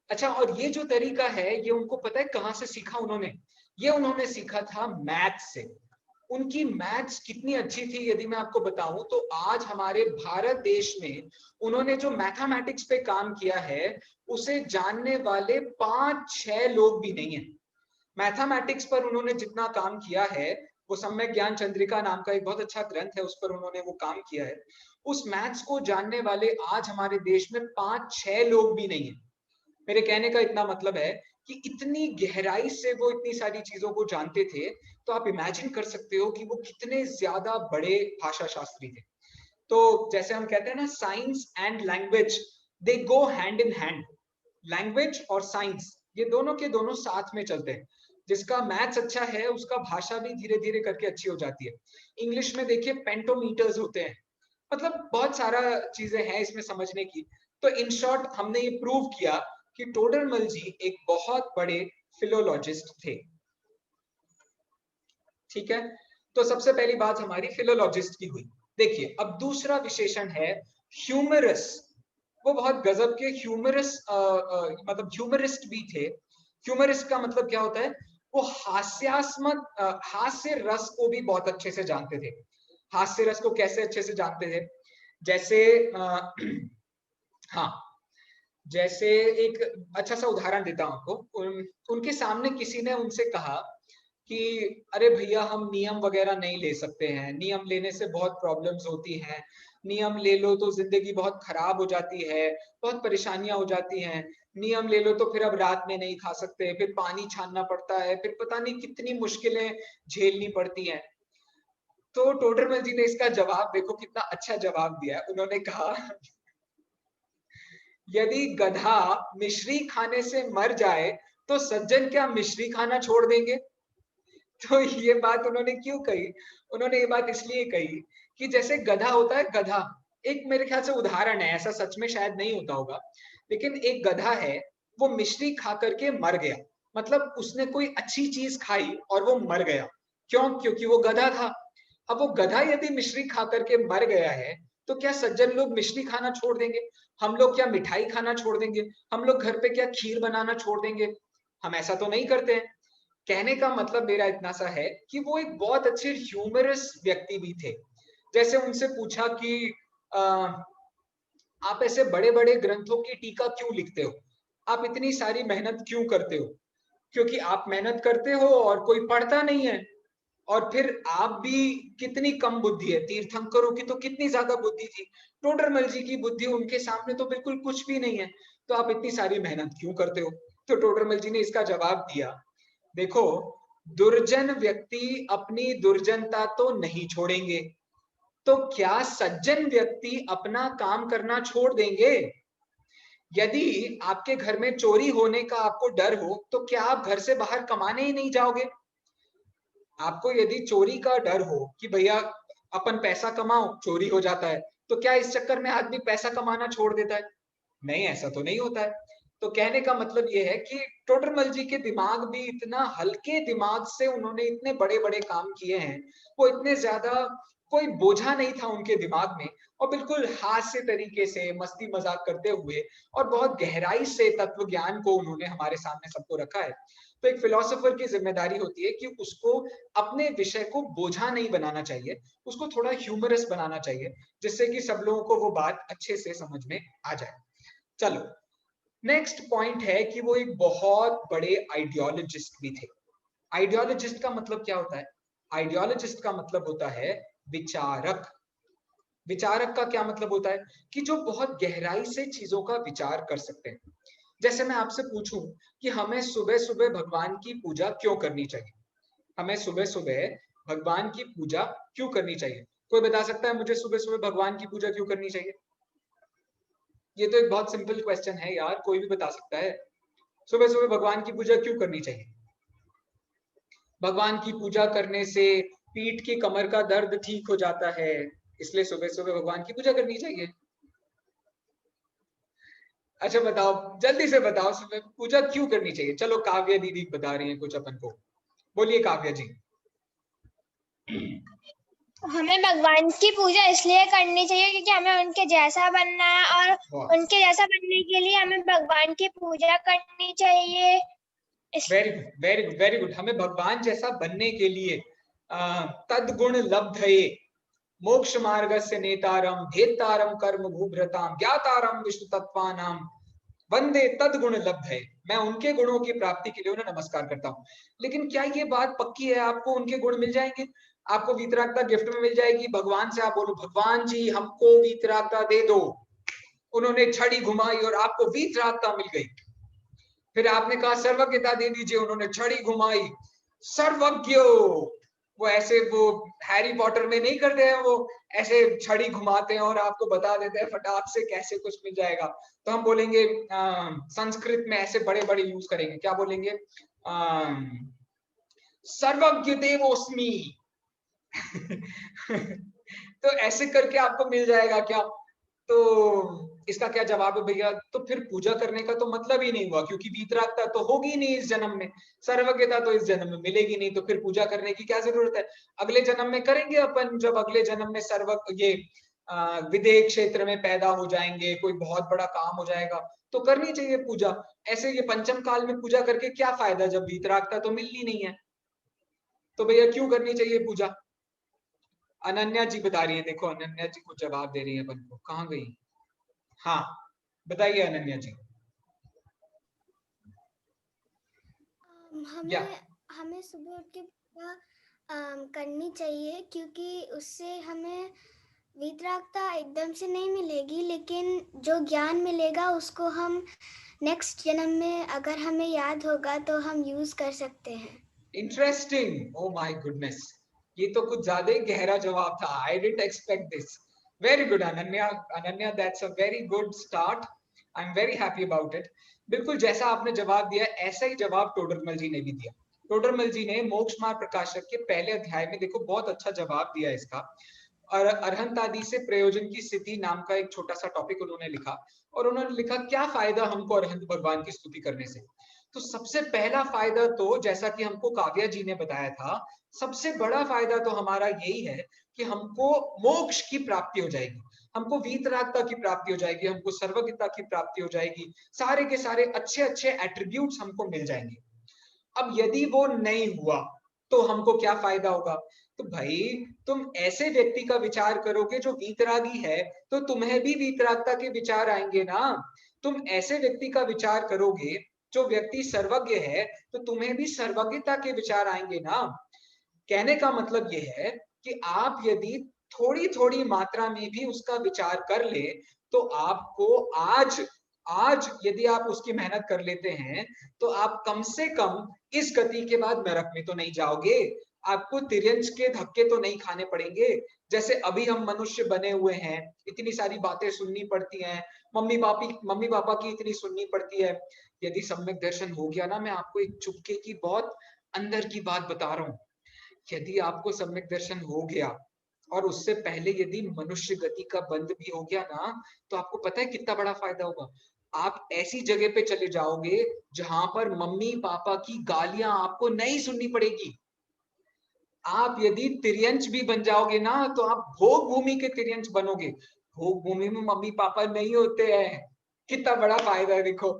अच्छा, और ये जो तरीका है ये उनको पता है कहाँ से सीखा उन्होंने? ये उन्होंने सीखा था मैथ से। उनकी मैथ्स कितनी अच्छी थी यदि मैं आपको बताऊं तो आज हमारे भारत देश में उन्होंने जो मैथमेटिक्स पे काम किया है उसे जानने वाले 5-6 लोग भी नहीं है। मैथमेटिक्स पर उन्होंने जितना काम किया है, वो सम्यक ज्ञान चंद्रिका नाम का एक बहुत अच्छा ग्रंथ है, उस पर उन्होंने वो काम किया है। उस मैथ्स को जानने वाले आज हमारे देश में 5-6 लोग भी नहीं है। मेरे कहने का इतना मतलब है कि इतनी गहराई से वो इतनी सारी चीजों को जानते थे। तो आप इमेजिन कर सकते हो कि वो कितने ज्यादा बड़े भाषा शास्त्री थे। तो जैसे हम कहते हैं ना, science and language they go hand in hand. Language और साइंस ये दोनों के दोनों साथ में चलते हैं। जिसका मैथ्स अच्छा है उसका भाषा भी धीरे धीरे करके अच्छी हो जाती है। इंग्लिश में देखिए पेंटोमीटर्स होते हैं, मतलब बहुत सारा चीजें हैं इसमें समझने की। तो इन शॉर्ट हमने ये प्रूव किया कि टोडरमल जी एक बहुत बड़े फिलोलॉजिस्ट थे। ठीक है, तो सबसे पहली बात हमारी फिलोलॉजिस्ट की हुई। देखिए अब दूसरा विशेषण है ह्यूमरस। वो बहुत गजब के ह्यूमरस मतलब ह्यूमरिस्ट भी थे। ह्यूमरिस्ट का मतलब क्या होता है? वो हास्यास्मक हास्य रस को भी बहुत अच्छे से जानते थे। हास्य रस को कैसे अच्छे से जानते थे? जैसे हाँ, जैसे एक अच्छा सा उदाहरण देता हूं आपको। उनके सामने किसी ने उनसे कहा कि अरे भैया हम नियम वगैरह नहीं ले सकते हैं, नियम लेने से बहुत प्रॉब्लम्स होती हैं, नियम ले लो तो जिंदगी बहुत खराब हो जाती है, बहुत परेशानियां हो जाती हैं, नियम ले लो तो फिर अब रात में नहीं खा सकते, फिर पानी छानना पड़ता है, फिर पता नहीं कितनी मुश्किलें झेलनी पड़ती हैं। तो टोडरमल जी ने इसका जवाब देखो कितना अच्छा जवाब दिया है। उन्होंने कहा यदि गधा मिश्री खाने से मर जाए तो सज्जन क्या मिश्री खाना छोड़ देंगे? तो ये बात उन्होंने क्यों कही? उन्होंने ये बात इसलिए कही कि जैसे गधा होता है, गधा एक मेरे ख्याल से उदाहरण है, ऐसा सच में शायद नहीं होता होगा, लेकिन एक गधा है, वो मिश्री खा करके मर गया, मतलब उसने कोई अच्छी चीज खाई और वो मर गया। क्यों? क्योंकि वो गधा था। अब वो गधा यदि मिश्री खा करके मर गया है तो क्या सज्जन लोग मिश्री खाना छोड़ देंगे? हम लोग क्या मिठाई खाना छोड़ देंगे? हम लोग घर पे क्या खीर बनाना छोड़ देंगे? हम ऐसा तो नहीं करते हैं। कहने का मतलब मेरा इतना सा है कि वो एक बहुत अच्छे ह्यूमरस व्यक्ति भी थे। जैसे उनसे पूछा कि आप ऐसे बड़े बड़े ग्रंथों की टीका क्यों लिखते हो? आप इतनी सारी मेहनत क्यों करते हो? क्योंकि आप मेहनत करते हो और कोई पढ़ता नहीं है। और फिर आप भी कितनी कम बुद्धि है, तीर्थंकरों की तो कितनी ज्यादा बुद्धि थी, टोडरमल जी की बुद्धि उनके सामने तो बिल्कुल कुछ भी नहीं है, तो आप इतनी सारी मेहनत क्यों करते हो? तो टोडरमल जी ने इसका जवाब दिया, देखो दुर्जन व्यक्ति अपनी दुर्जनता तो नहीं छोड़ेंगे, तो क्या सज्जन व्यक्ति अपना काम करना छोड़ देंगे? यदि आपके घर में चोरी होने का आपको डर हो तो क्या आप घर से बाहर कमाने ही नहीं जाओगे? आपको यदि चोरी का डर हो कि भैया अपन पैसा कमाओ, चोरी हो जाता है, तो क्या इस चक्कर में आदमी पैसा कमाना छोड़ देता है? नहीं, ऐसा तो नहीं होता है। तो कहने का मतलब ये है कि टोडरमल जी के दिमाग भी इतना हल्के दिमाग से उन्होंने इतने बड़े बड़े काम किए हैं। वो इतने ज्यादा कोई बोझा नहीं था उनके दिमाग में, और बिल्कुल हास्य तरीके से मस्ती मजाक करते हुए और बहुत गहराई से तत्व ज्ञान को उन्होंने हमारे सामने सबको रखा है। तो एक फिलोसोफर की जिम्मेदारी होती है कि उसको अपने विषय को बोझा नहीं बनाना चाहिए, उसको थोड़ा ह्यूमरस बनाना चाहिए, जिससे कि सब लोगों को वो बात अच्छे से समझ में आ जाए। चलो, नेक्स्ट पॉइंट है कि वो एक बहुत बड़े आइडियोलॉजिस्ट भी थे। आइडियोलॉजिस्ट का मतलब क्या होता है? आइडियोलॉजिस्ट का मतलब होता है विचारक। विचारक का क्या मतलब होता है? कि जो बहुत गहराई से चीजों का विचार कर सकते हैं। जैसे मैं आपसे पूछूं कि हमें सुबह सुबह भगवान की पूजा क्यों करनी चाहिए? हमें सुबह सुबह भगवान की पूजा क्यों करनी चाहिए? कोई बता सकता है मुझे सुबह सुबह भगवान की पूजा क्यों करनी चाहिए? ये तो एक बहुत सिंपल क्वेश्चन है यार, कोई भी बता सकता है। सुबह सुबह भगवान की पूजा क्यों करनी चाहिए? भगवान की पूजा करने से पीठ की कमर का दर्द ठीक हो जाता है, इसलिए सुबह सुबह भगवान की पूजा करनी चाहिए। अच्छा बताओ, जल्दी से बताओ, सुबह पूजा क्यों करनी चाहिए? चलो काव्या दीदी बता रही हैं कुछ अपन को, बोलिए काव्या जी। हमें भगवान की पूजा इसलिए करनी चाहिए क्योंकि हमें उनके जैसा बनना है, और वाह, उनके जैसा बनने के लिए हमें भगवान की पूजा करनी चाहिए। Very good, very good, very good. हमें भगवान जैसा बनने के लिए तद्गुण लब्धये मोक्ष मार्गस्य नेतारम भेत्तारम कर्म भूभृताम ज्ञातारम विष्णु तत्वानाम वंदे तद्गुण लब्धये। मैं उनके गुणों की प्राप्ति के लिए उन्हें नमस्कार करता हूँ। लेकिन क्या ये बात पक्की है आपको उनके गुण मिल जाएंगे? आपको वीतरागता गिफ्ट में मिल जाएगी? भगवान से आप बोलो भगवान जी हमको वीतरागता दे दो, उन्होंने छड़ी घुमाई और आपको वीतरागता मिल गई। फिर आपने कहा सर्वज्ञता दे दीजिए, उन्होंने छड़ी घुमाई, सर्वज्ञ। वो ऐसे वो हैरी पॉटर में नहीं करते हैं, वो ऐसे छड़ी घुमाते हैं और आपको बता देते हैं फटाक से कैसे कुछ मिल जाएगा। तो हम बोलेंगे संस्कृत में ऐसे बड़े बड़े यूज करेंगे, क्या बोलेंगे? सर्वज्ञ देवोस्मि। तो ऐसे करके आपको मिल जाएगा क्या? तो इसका क्या जवाब है भैया? तो फिर पूजा करने का तो मतलब ही नहीं हुआ, क्योंकि वीतरागता तो होगी नहीं इस जन्म में, सर्वज्ञता तो इस जन्म में मिलेगी नहीं, तो फिर पूजा करने की क्या जरूरत है? अगले जन्म में करेंगे अपन, जब अगले जन्म में ये विदेह क्षेत्र में पैदा हो जाएंगे, कोई बहुत बड़ा काम हो जाएगा, तो करनी चाहिए पूजा। ऐसे ये पंचम काल में पूजा करके क्या फायदा जब वीतरागता तो मिलनी नहीं है? तो भैया क्यों करनी चाहिए पूजा? अनन्या जी बता रही है, देखो अनन्या जी को जवाब दे रही है अपन को, कहाँ गई? हाँ बताइए अनन्या जी। या हमें हमें सुबह उठ के पूजा करनी चाहिए, क्योंकि उससे हमें वीतरागता एकदम से नहीं मिलेगी, लेकिन जो ज्ञान मिलेगा उसको हम नेक्स्ट जन्म में अगर हमें याद होगा तो हम यूज कर सकते हैं। इंटरेस्टिंग, ओ माय गुडनेस, ये तो कुछ ज्यादा ही गहरा जवाब था। I didn't expect this. Very good Ananya, Ananya that's a very good start, I am very happy about it. बिल्कुल जैसा आपने जवाब दिया ऐसा ही जवाब टोडरमल जी ने भी दिया। टोडरमल जी ने मोक्ष मार्ग प्रकाशक के पहले अध्याय में देखो बहुत अच्छा जवाब दिया इसका। और अरहंत आदि से प्रयोजन की स्थिति नाम का एक छोटा सा टॉपिक उन्होंने लिखा, और उन्होंने लिखा क्या फायदा हमको अरहंत भगवान की स्तुति करने से। तो सबसे पहला फायदा तो जैसा कि हमको काव्या जी ने बताया था, सबसे बड़ा फायदा तो हमारा यही है कि हमको मोक्ष की प्राप्ति हो जाएगी, हमको वीतरागता की प्राप्ति हो जाएगी, हमको सर्वज्ञता की प्राप्ति हो जाएगी, सारे के सारे अच्छे अच्छे एट्रीब्यूट्स हमको मिल जाएंगे। अब यदि वो नहीं हुआ तो हमको क्या फायदा होगा? तो भाई तुम ऐसे व्यक्ति का विचार करोगे जो वीतरागी है, तो तुम्हें भी वीतरागता के विचार आएंगे ना। तुम ऐसे व्यक्ति का विचार करोगे जो व्यक्ति सर्वज्ञ है, तो तुम्हें भी सर्वज्ञता के विचार आएंगे ना। कहने का मतलब ये है कि आप यदि थोड़ी थोड़ी मात्रा में भी उसका विचार कर ले, तो आपको आज आज यदि आप उसकी मेहनत कर लेते हैं, तो आप कम से कम इस गति के बाद नरक में तो नहीं जाओगे, आपको तिर्यंच के धक्के तो नहीं खाने पड़ेंगे। जैसे अभी हम मनुष्य बने हुए हैं, इतनी सारी बातें सुननी पड़ती हैं, मम्मी पापा की इतनी सुननी पड़ती है। यदि सम्यक दर्शन हो गया ना, मैं आपको एक चुपके की बहुत अंदर की बात बता रहा हूँ, यदि आपको सम्यक दर्शन हो गया और उससे पहले यदि मनुष्य गति का बंध भी हो गया ना, तो आपको पता है कितना बड़ा फायदा होगा। आप ऐसी जगह पे चले जाओगे जहां पर मम्मी पापा की गालियां आपको नहीं सुननी पड़ेगी। आप यदि तिर्यंच भी बन जाओगे ना, तो आप भोग भूमि के तिर्यंच बनोगे। भोग भूमि में मम्मी पापा नहीं होते हैं। कितना बड़ा फायदा है देखो।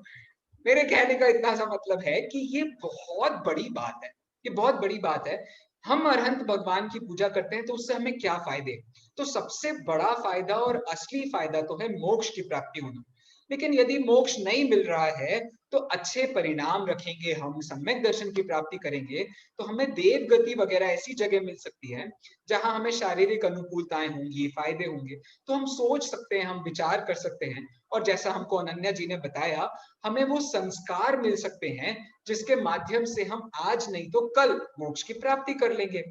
मेरे कहने का इतना सा मतलब है कि ये बहुत बड़ी बात है, ये बहुत बड़ी बात है। हम अरहंत भगवान की पूजा करते हैं तो उससे हमें क्या फायदे? तो सबसे बड़ा फायदा और असली फायदा तो है मोक्ष की प्राप्ति होना। लेकिन यदि मोक्ष नहीं मिल रहा है तो अच्छे परिणाम रखेंगे, हम सम्यक दर्शन की प्राप्ति करेंगे तो हमें देव गति वगैरह ऐसी जगह मिल सकती है जहां हमें शारीरिक अनुकूलताएं होंगी, फायदे होंगे, तो हम सोच सकते हैं, हम विचार कर सकते हैं, और जैसा हमको अनन्या जी ने बताया, हमें वो संस्कार मिल सकते हैं जिसके माध्यम से हम आज नहीं तो कल मोक्ष की प्राप्ति कर लेंगे।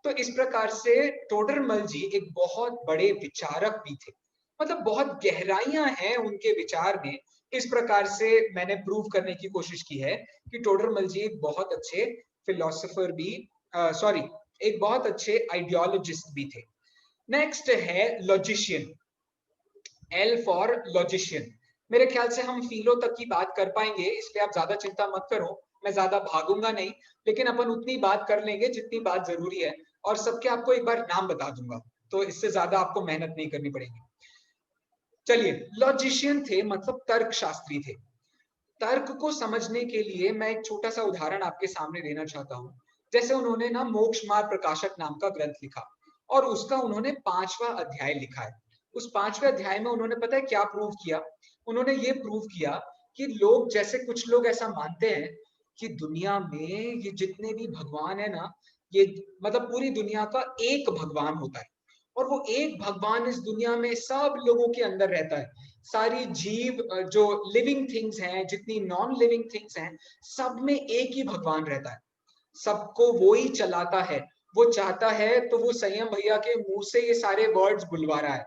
तो इस प्रकार से टोडरमल जी एक बहुत बड़े विचारक भी थे, मतलब बहुत गहराइयां हैं उनके विचार में। इस प्रकार से मैंने प्रूव करने की कोशिश की है कि टोडरमल जी एक बहुत अच्छे फिलोसोफर भी, सॉरी, एक बहुत अच्छे आइडियोलॉजिस्ट भी थे। नेक्स्ट है लॉजिशियन, एल फॉर लॉजिशियन। मेरे ख्याल से हम फीलो तक की बात कर पाएंगे, इसलिए आप ज्यादा चिंता मत करो, मैं ज्यादा भागूंगा नहीं, लेकिन अपन उतनी बात कर लेंगे जितनी बात जरूरी है, और सबके आपको एक बार नाम बता दूंगा, तो इससे ज्यादा आपको मेहनत नहीं करनी पड़ेगी। चलिए, लॉजिशियन थे मतलब तर्क शास्त्री थे। तर्क को समझने के लिए मैं एक छोटा सा उदाहरण आपके सामने देना चाहता हूँ। जैसे उन्होंने ना मोक्ष मार्ग प्रकाशक नाम का ग्रंथ लिखा, और उसका उन्होंने 5वां अध्याय लिखा है। उस 5वें अध्याय में उन्होंने पता है क्या प्रूव किया? उन्होंने ये प्रूव किया कि लोग, जैसे कुछ लोग ऐसा मानते हैं कि दुनिया में ये जितने भी भगवान है ना, ये मतलब पूरी दुनिया का एक भगवान होता है, और वो एक भगवान इस दुनिया में सब लोगों के अंदर रहता है। सारी जीव, जो लिविंग थिंग्स हैं, जितनी नॉन लिविंग थिंग्स हैं, सब में एक ही भगवान रहता है, सबको वो ही चलाता है। वो चाहता है तो वो संयम भैया के मुंह से ये सारे वर्ड्स बुलवा रहा है,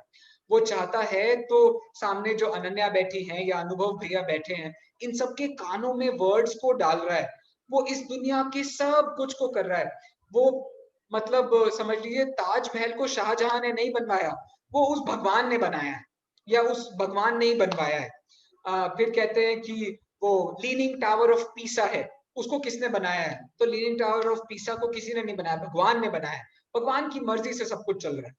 वो चाहता है तो सामने जो अनन्या बैठी हैं या अनुभव भैया बैठे हैं, इन सबके कानों में वर्ड्स को डाल रहा है। वो इस दुनिया के सब कुछ को कर रहा है। वो मतलब समझ लीजिए, ताजमहल को शाहजहां ने नहीं बनवाया, वो उस भगवान ने बनाया है, या उस भगवान ने ही बनवाया है। फिर कहते हैं कि वो लीनिंग टावर ऑफ पीसा है, उसको किसने बनाया है? तो लीनिंग टावर ऑफ पीसा को किसी ने नहीं बनाया, भगवान ने बनाया है। भगवान की मर्जी से सब कुछ चल रहा है।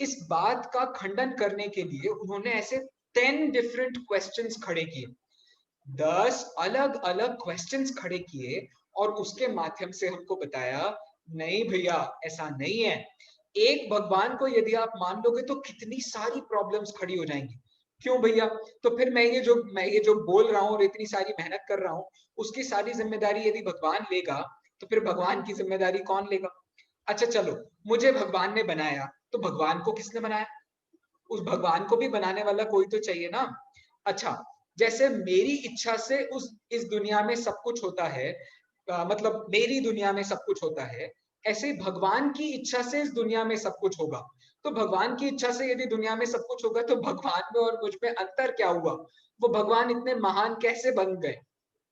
इस बात का खंडन करने के लिए उन्होंने ऐसे 10 डिफरेंट क्वेश्चंस खड़े किए, 10 अलग अलग क्वेश्चंस खड़े किए, और उसके माध्यम से हमको बताया, नहीं भैया ऐसा नहीं है। एक भगवान को यदि आप मान लोगे तो कितनी सारी प्रॉब्लम्स खड़ी हो जाएंगी। क्यों भैया? तो फिर मैं ये जो बोल रहा हूँ और इतनी सारी मेहनत कर रहा हूँ, उसकी सारी जिम्मेदारी यदि भगवान लेगा, तो फिर भगवान की जिम्मेदारी कौन लेगा? अच्छा चलो, मुझे भगवान ने बनाया, तो भगवान को किसने बनाया? उस भगवान को भी बनाने वाला कोई तो चाहिए ना। अच्छा, जैसे मेरी इच्छा से उस इस दुनिया में सब कुछ होता है, मतलब मेरी दुनिया में सब कुछ होता है, ऐसे ही भगवान की इच्छा से इस दुनिया में सब कुछ होगा। तो भगवान की इच्छा से यदि दुनिया में सब कुछ होगा, तो भगवान में और मुझ में अंतर क्या हुआ? वो भगवान इतने महान कैसे बन गए?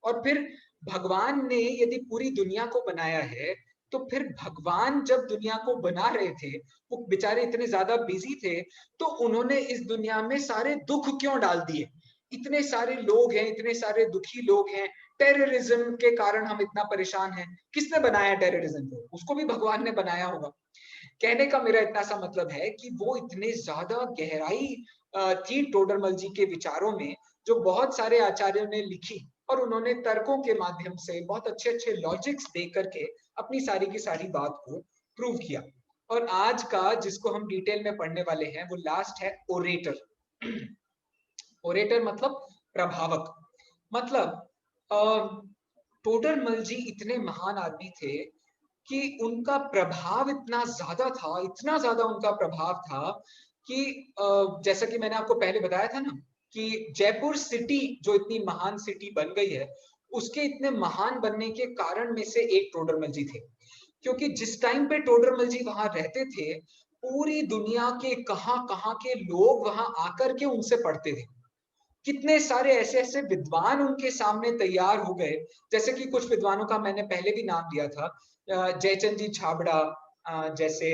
और फिर भगवान ने यदि पूरी दुनिया को बनाया है, तो फिर भगवान जब दुनिया को बना रहे थे, वो बेचारे इतने ज्यादा बिजी थे, तो उन्होंने इस दुनिया में सारे दुख क्यों डाल दिए? इतने सारे लोग हैं, इतने सारे दुखी लोग हैं, टेररिज्म के कारण हम इतना परेशान हैं। किसने बनाया टेररिज्म को? उसको भी भगवान ने बनाया होगा। कहने का मेरा इतना सा मतलब है कि वो इतने ज्यादा गहराई थी टोडरमल जी के विचारों में, जो बहुत सारे आचार्यों ने लिखी, और उन्होंने तर्कों के माध्यम से बहुत अच्छे अच्छे लॉजिक्स दे करके अपनी सारी की सारी बात को प्रूव किया। और आज का जिसको हम डिटेल में पढ़ने वाले हैं, वो लास्ट है ओरेटर। ओरेटर मतलब प्रभावक। मतलब टोडरमल जी इतने महान आदमी थे कि उनका प्रभाव इतना ज्यादा था, इतना ज्यादा उनका प्रभाव था कि जैसा कि मैंने आपको पहले बताया था ना, कि जयपुर सिटी जो इतनी महान सिटी बन गई है, उसके इतने महान बनने के कारण में से एक टोडरमल जी थे। क्योंकि जिस टाइम पे टोडरमल जी वहां रहते थे, पूरी दुनिया के कहां कहां के लोग वहां आकर के उनसे पढ़ते थे। कितने सारे ऐसे ऐसे विद्वान उनके सामने तैयार हो गए, जैसे कि कुछ विद्वानों का मैंने पहले भी नाम लिया था, जयचंद जी छाबड़ा, जैसे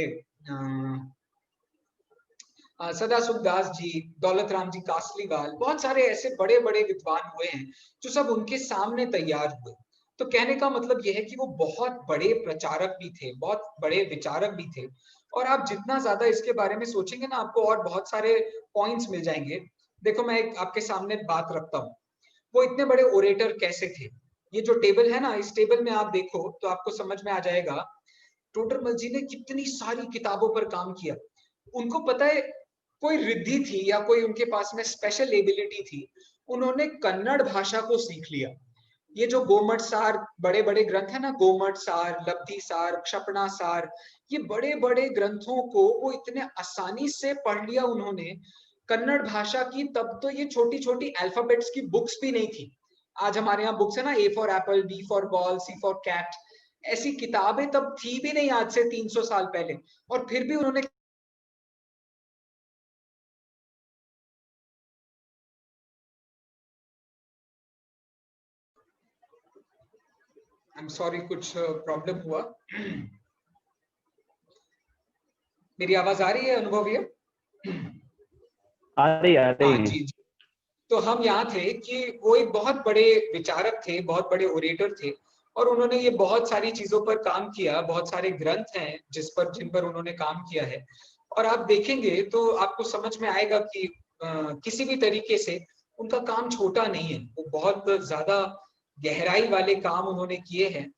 सदासुख दास जी, दौलत राम जी कासलीवाल, बहुत सारे ऐसे बड़े बड़े विद्वान हुए हैं जो सब उनके सामने तैयार हुए। तो कहने का मतलब यह है कि वो बहुत बड़े प्रचारक भी थे, बहुत बड़े विचारक भी थे। और आप जितना ज्यादा इसके बारे में सोचेंगे ना, आपको और बहुत सारे पॉइंट्स मिल जाएंगे। देखो, मैं एक आपके सामने बात रखता हूँ, वो इतने बड़े ओरेटर कैसे थे? ये जो टेबल है ना, इस टेबल में आप देखो तो आपको समझ में आ जाएगा टोडरमल जी ने कितनी सारी किताबों पर काम किया। उनको पता है, कोई रिद्धि थी या कोई उनके पास में स्पेशल एबिलिटी थी, उन्होंने कन्नड़ भाषा को सीख लिया। ये जो गोमट सार बड़े बड़े ग्रंथ है ना, गोमट सार, लब्धि सार, क्षपणा सार, ये बड़े बड़े ग्रंथों को वो इतने आसानी से पढ़ लिया उन्होंने कन्नड़ भाषा की। तब तो ये छोटी छोटी अल्फाबेट्स की बुक्स भी नहीं थी। आज हमारे यहाँ बुक्स है ना, A for apple, B for ball, C for cat, ऐसी किताबें तब थी भी नहीं, आज से 300 साल पहले। और फिर भी उन्होंने आई एम सॉरी, कुछ प्रॉब्लम हुआ। मेरी आवाज आ रही है अनुभव? ये आ रही हाँ है। जी जी। तो हम यहाँ थे कि वो एक बहुत बड़े विचारक थे, बहुत बड़े ओरेटर थे, और उन्होंने ये बहुत सारी चीजों पर काम किया। बहुत सारे ग्रंथ हैं जिन पर उन्होंने काम किया है। और आप देखेंगे तो आपको समझ में आएगा कि किसी भी तरीके से उनका काम छोटा नहीं है। वो बहुत ज्यादा गहराई वाले काम उन्होंने किए हैं।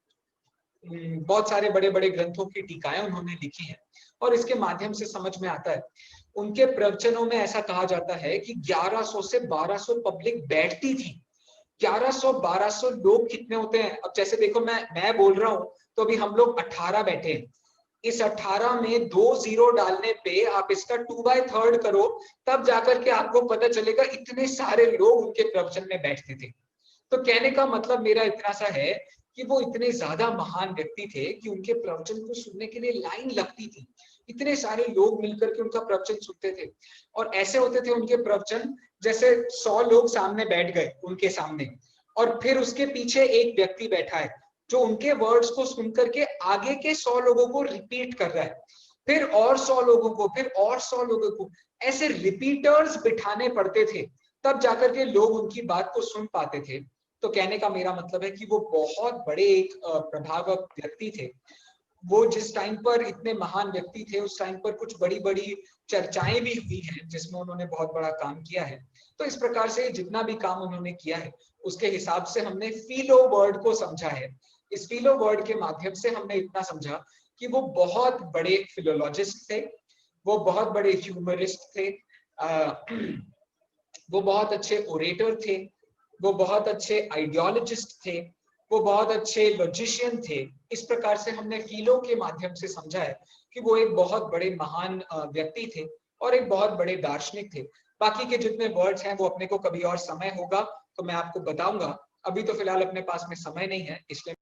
बहुत सारे बड़े बड़े ग्रंथों की टीकाएं उन्होंने लिखी हैं, और इसके माध्यम से समझ में आता है। उनके प्रवचनों में ऐसा कहा जाता है कि 1100 से 1200 पब्लिक बैठती थी। 1100-1200 लोग कितने होते हैं? अब जैसे देखो, मैं बोल रहा हूं तो अभी हम लोग 18 बैठे हैं। इस 18 में 2 जीरो डालने पे आप इसका 2/3 करो, तब जाकर के आपको पता चलेगा इतने सारे लोग उनके प्रवचन में बैठते थे। तो कहने का मतलब मेरा इतना सा है कि वो इतने ज्यादा महान व्यक्ति थे कि उनके प्रवचन को सुनने के लिए लाइन लगती थी। इतने सारे लोग मिलकर के उनका प्रवचन सुनते थे, और ऐसे होते थे उनके प्रवचन जैसे 100 लोग सामने बैठ गए उनके सामने, और फिर उसके पीछे एक व्यक्ति बैठा है जो उनके वर्ड्स को सुनकर के आगे के 100 लोगों को रिपीट कर रहा है, फिर और 100 लोगों को, फिर और 100 लोगों को। ऐसे रिपीटर्स बिठाने पड़ते थे, तब जाकर के लोग उनकी बात को सुन पाते थे। तो कहने का मेरा मतलब है कि वो बहुत बड़े एक प्रभावक व्यक्ति थे। वो जिस टाइम पर इतने महान व्यक्ति थे, उस टाइम पर कुछ बड़ी बड़ी चर्चाएं भी हुई हैं जिसमें उन्होंने बहुत बड़ा काम किया है। तो इस प्रकार से जितना भी काम उन्होंने किया है, उसके हिसाब से हमने फिलो वर्ड को समझा है। इस फिलो वर्ड के माध्यम से हमने इतना समझा कि वो बहुत बड़े फिलोलॉजिस्ट थे, वो बहुत बड़े ह्यूमरिस्ट थे, वो बहुत अच्छे ओरेटर थे, वो बहुत अच्छे आइडियोलॉजिस्ट थे, वो बहुत अच्छे लॉजिशियन थे। इस प्रकार से हमने फिलो के माध्यम से समझा है कि वो एक बहुत बड़े महान व्यक्ति थे और एक बहुत बड़े दार्शनिक थे। बाकी के जितने वर्ड्स हैं वो अपने को कभी और समय होगा तो मैं आपको बताऊंगा। अभी तो फिलहाल अपने पास में समय नहीं है, इसलिए